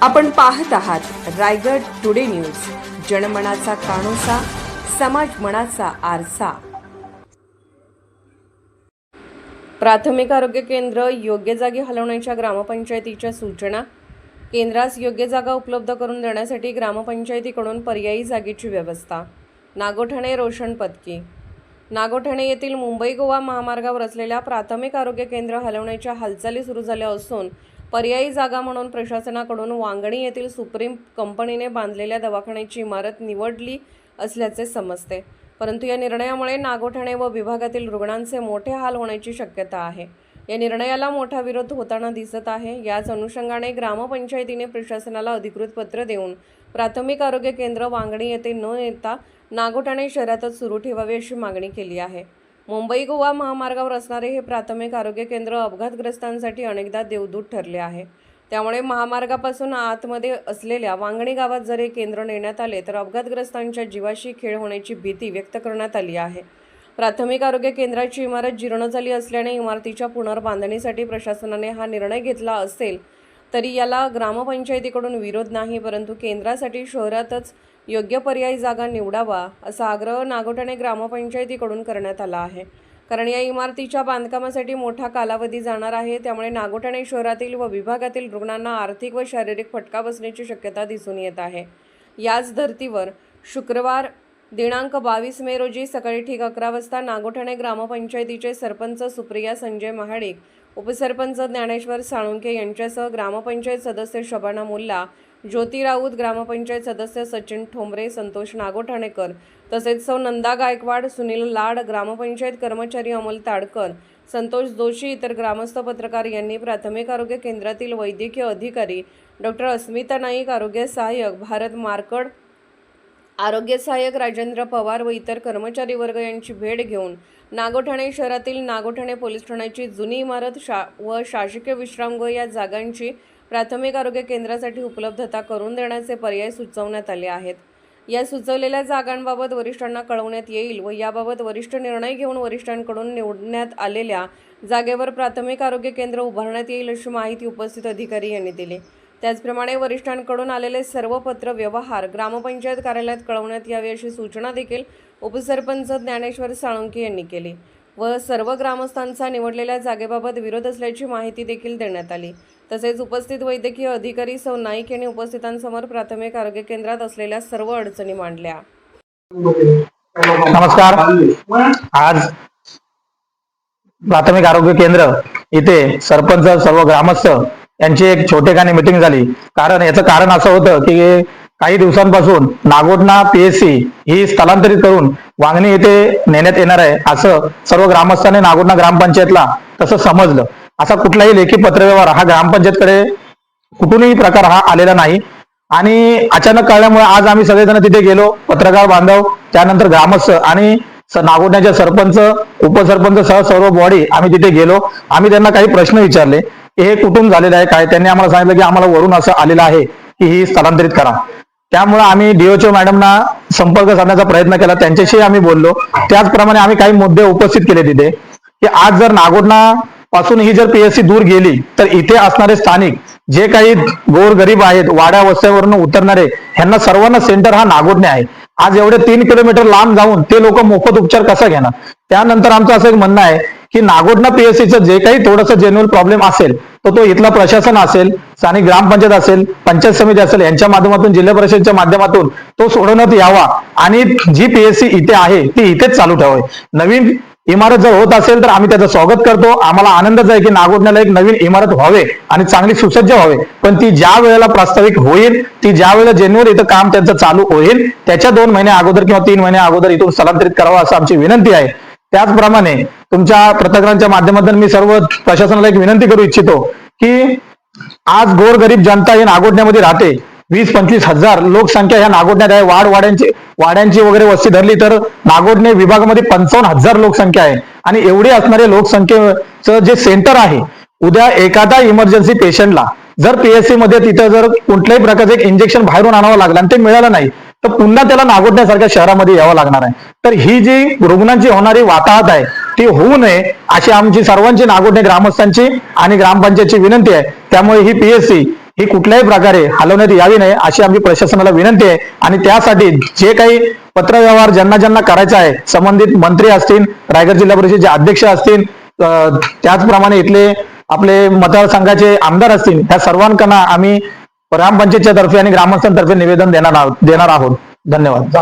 आपण पाहत आहात रायगड टुडे न्यूज, जनमनाचा कानोसा, समाज मनाचा आरसा। प्राथमिक आरोग्य केंद्र योग्य जागी हलवण्याच्या ग्रामपंचायतीच्या सूचना। केंद्रास योग्य जागा उपलब्ध करून देण्यासाठी ग्रामपंचायतीकडून पर्यायी जागेची व्यवस्था। नागोठणे रोशन पदकी। नागोठणे येथील मुंबई गोवा महामार्गावर असलेल्या प्राथमिक आरोग्य केंद्र हलवण्याच्या हालचाली सुरू झाल्या असून पर्यायी जागा म्हणून प्रशासनाकडून वांगणी येथील सुप्रीम कंपनीने बांधलेल्या दवाखान्याची इमारत निवडली असल्याचे समजते। परंतु या निर्णयामुळे नागोठणे व विभागातील रुग्णांचे मोठे हाल होण्याची शक्यता आहे। या निर्णयाला मोठा विरोध होताना दिसत आहे। याच अनुषंगाने ग्रामपंचायतीने प्रशासनाला अधिकृत पत्र देऊन प्राथमिक आरोग्य केंद्र वांगणी येथे न नेता नागोठणे शहरातच सुरू ठेवावे अशी मागणी केली आहे। मुंबई गोवा महामार्गावर असणारे हे प्राथमिक आरोग्य केंद्र अपघातग्रस्तांसाठी अनेकदा देवदूत ठरले आहे। त्यामुळे महामार्गापासून आतमध्ये असलेल्या वांगणी गावात जर हे केंद्र नेण्यात आले तर अपघातग्रस्तांच्या जीवाशी खेळ होण्याची भीती व्यक्त करण्यात आली आहे। प्राथमिक आरोग्य केंद्राची इमारत जीर्ण झाली असल्याने इमारतीच्या पुनर्बांधणीसाठी प्रशासनाने हा निर्णय घेतला असेल तरी याला ग्रामपंचायतीकडून विरोध नाही, परंतु केंद्रासाठी शहरातच योग्य पर्यायी जागा निवडावा असा आग्रह नागोठणे ग्रामपंचायतीकडून करण्यात आला आहे। कारण या इमारतीच्या बांधकामासाठी मोठा कालावधी जाणार आहे। त्यामुळे नागोठणे शहरातील व विभागातील रुग्णांना आर्थिक व शारीरिक फटका बसण्याची शक्यता दिसून येत आहे। याच धर्तीवर शुक्रवार दिनांक 22 मे रोजी सकाळी ठीक 11 वाजता नागोठणे ग्रामपंचायतीचे सरपंच सुप्रिया संजय महाडिक, उपसरपंच ज्ञानेश्वर साळुंके यांच्यासह ग्रामपंचायत सदस्य शबाना मुल्ला, ज्योती राऊत, ग्रामपंचायत सदस्य सचिन ठोंबरे, संतोष नागोठाणेकर तसेच सौ नंदा गायकवाड, सुनील लाड, ग्रामपंचायत कर्मचारी अमोल ताडकर, संतोष जोशी, इतर ग्रामस्थ, पत्रकार यांनी प्राथमिक आरोग्य केंद्रातील वैद्यकीय अधिकारी डॉक्टर अस्मिता नाईक, आरोग्य सहाय्यक भारत मारकड, आरोग्य सहाय्यक राजेंद्र पवार व इतर कर्मचारी वर्ग यांची भेट घेऊन नागोठणे शहरातील नागोठणे पोलीस ठाण्याची जुनी इमारत व शासकीय विश्रामगृह या जागांची प्राथमिक आरोग्य केंद्रासाठी उपलब्धता करून देण्याचे पर्याय सुचवण्यात आले आहेत। या सुचवलेल्या जागांबाबत वरिष्ठांना कळवण्यात येईल व याबाबत वरिष्ठ निर्णय घेऊन वरिष्ठांकडून निवडण्यात आलेल्या जागेवर प्राथमिक आरोग्य केंद्र उभारण्यात येईल अशी माहिती उपस्थित अधिकारी यांनी दिली। त्याचप्रमाणे वरिष्ठांकडून आलेले सर्व पत्र व्यवहार ग्रामपंचायत कार्यालयात कळवण्यात यावे अशी सूचना देखील उपसरपंच ज्ञानेश्वर साळुंके यांनी केली व सर्व ग्रामस्थांचा निवडलेल्या जागेबाबत विरोध असल्याची माहिती देखील देण्यात आली। तसेच उपस्थित वैद्यकीय अधिकारी सौ नाईक यांनी उपस्थितांसमोर प्राथमिक आरोग्य केंद्रात असलेल्या सर्व अडचणी मांडल्या। नमस्कार। आज प्राथमिक आरोग्य केंद्र इथे सरपंच, सर्व ग्रामस्थ यांची एक छोटेखानी मीटिंग झाली। याचं कारण असं होतं की काही दिवसांपासून नागोठणा पीएससी ही स्थलांतरित करून वांगणी येथे नेण्यात येणार आहे असं सर्व ग्रामस्थांनी नागोठणा ग्रामपंचायतला तसं समजलं। असा कुठलाही लेखी पत्रव्यवहार हा ग्रामपंचायतकडे कुठूनही प्रकार हा आलेला नाही आणि अचानक कळल्यामुळे आज आम्ही सगळेजण तिथे गेलो, पत्रकार बांधव, त्यानंतर ग्रामस्थ आणि नागोठण्याचे सरपंच, उपसरपंच सह सर्व बॉडी आम्ही तिथे गेलो। आम्ही त्यांना काही प्रश्न विचारले, हे कुठून झालेलं आहे काय। त्यांनी आम्हाला सांगितलं की आम्हाला वरून असं आलेलं आहे की ही स्थलांतरित करा। त्यामुळे आम्ही डीओचओ मॅडमना संपर्क साधण्याचा प्रयत्न केला, त्यांच्याशी आम्ही बोललो। त्याचप्रमाणे आम्ही काही मुद्दे उपस्थित केले तिथे की आज जर नागोठणा पासून ही जर पीएससी दूर गेली तर इथे असणारे स्थानिक जे काही गोरगरीब आहेत, वाड्या वस्त्यावरून उतरणारे, ह्यांना सर्वांना सेंटर हा नागोठणे आहे। आज एवढे 3 किलोमीटर लांब जाऊन ते लोक मोफत उपचार कसा घेणार। त्यानंतर आमचं असं एक म्हणणं आहे की नागोठणा पीएससीचं जे काही थोडंसं जेन्युअल प्रॉब्लेम असेल तो इथला प्रशासन असेल, स्थानिक ग्रामपंचायत असेल, पंचायत समिती असेल, यांच्या माध्यमातून, जिल्हा परिषदेच्या माध्यमातून तो सोडवण्यात यावा आणि जी पीएससी इथे आहे ती इथेच चालू ठेवावी। नवीन इमारत जर होत असेल तर आम्ही त्याचं स्वागत करतो। आम्हाला आनंदच आहे की नागोठण्याला एक नवीन इमारत व्हावे आणि चांगली सुसज्ज व्हावे, पण ती ज्या वेळेला प्रास्ताविक होईल, ती ज्या वेळेला जेन्युअल इथं काम त्यांचं चालू होईल त्याच्या 2 महिने अगोदर किंवा 3 महिने अगोदर इथून स्थलांतरित करावं असं आमची विनंती आहे। त्याचप्रमाणे तुमच्या पत्रकारांच्या माध्यमातून मी सर्व प्रशासनाला एक विनंती करू इच्छितो की आज गोरगरीब जनता ही नागोठण्यामध्ये राहते। 20-25 हजार लोकसंख्या ह्या नागोठण्यात आहे। वाड्यांची वगैरे वस्ती धरली तर नागोठणे विभागामध्ये 55,000 लोकसंख्या आहे आणि एवढी असणारे लोकसंख्येचं जे सेंटर आहे, उद्या एखादा इमर्जन्सी पेशंटला जर पीएससी मध्ये तिथं जर कुठल्याही प्रकारचं एक इंजेक्शन बाहेरून आणावं लागलं आणि ते मिळालं नाही तर पुन्हा त्याला नागोठण्यासारख्या शहरामध्ये यावं लागणार आहे। तर ही जी रुग्णांची होणारी वाताहत आहे ती होऊ नये अशी आमची सर्वांची नागोठणे ग्रामस्थांची आणि ग्रामपंचायतची विनंती आहे। त्यामुळे ही पीएससी ही कुठल्याही प्रकारे हलवण्यात यावी नाही अशी आमची प्रशासनाला विनंती आहे. आणि त्यासाठी जे काही पत्रव्यवहार ज्यांना ज्यांना करायचा आहे, संबंधित मंत्री असतील, रायगड जिल्हा परिषदेचे अध्यक्ष असतील, त्याचप्रमाणे इथले आपले मतदारसंघाचे आमदार असतील, त्या सर्वांना आम्ही ग्रामपंचायतच्या तर्फे आणि ग्रामस्थांतर्फे निवेदन देणार आहोत. धन्यवाद.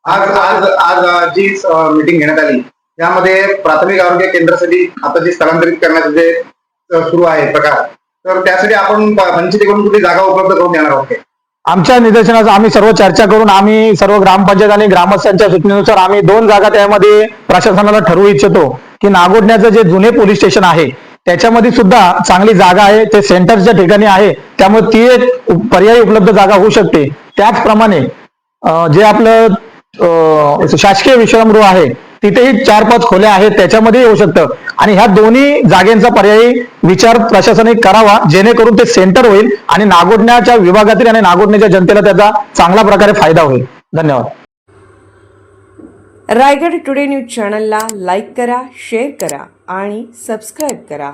आज आज आज जी मीटिंग घेण्यात आली त्यामध्ये प्राथमिक आरोग्य केंद्रासाठी आता जे स्थलांतरित करण्याचे जे सुरू आहे प्रकार, तर त्यासाठी आपण पंचायतीकडून कुठली जागा उपलब्ध करून देणार आहोत. आमच्या निदर्शनास आम्ही सर्व चर्चा करून आम्ही सर्व ग्रामपंचायत आणि ग्रामस्थांच्या सूचनेनुसार आम्ही 2 जागा त्यामध्ये प्रशासनाला ठरवू इच्छितो की नागोठण्याचं जे जुने पोलीस स्टेशन आहे त्याच्यामध्ये सुद्धा चांगली जागा आहे, ते सेंटरच्या ठिकाणी आहे, त्यामुळे ती एक पर्यायी उपलब्ध जागा होऊ शकते. त्याचप्रमाणे जे आपलं शासकीय विश्रामगृह आहे तिथेही 4-5 खोल्या आहेत, त्याच्यामध्ये येऊ शकतं. आणि ह्या दोन्ही जागेंचा पर्यायी विचार प्रशासनाने करावा, जेणेकरून ते सेंटर होईल आणि नागोठण्याच्या विभागातील आणि नागोठण्याच्या जनतेला त्याचा चांगल्या प्रकारे फायदा होईल. धन्यवाद. रायगड टुडे न्यूज चॅनलला लाईक करा, शेअर करा आणि सबस्क्राईब करा.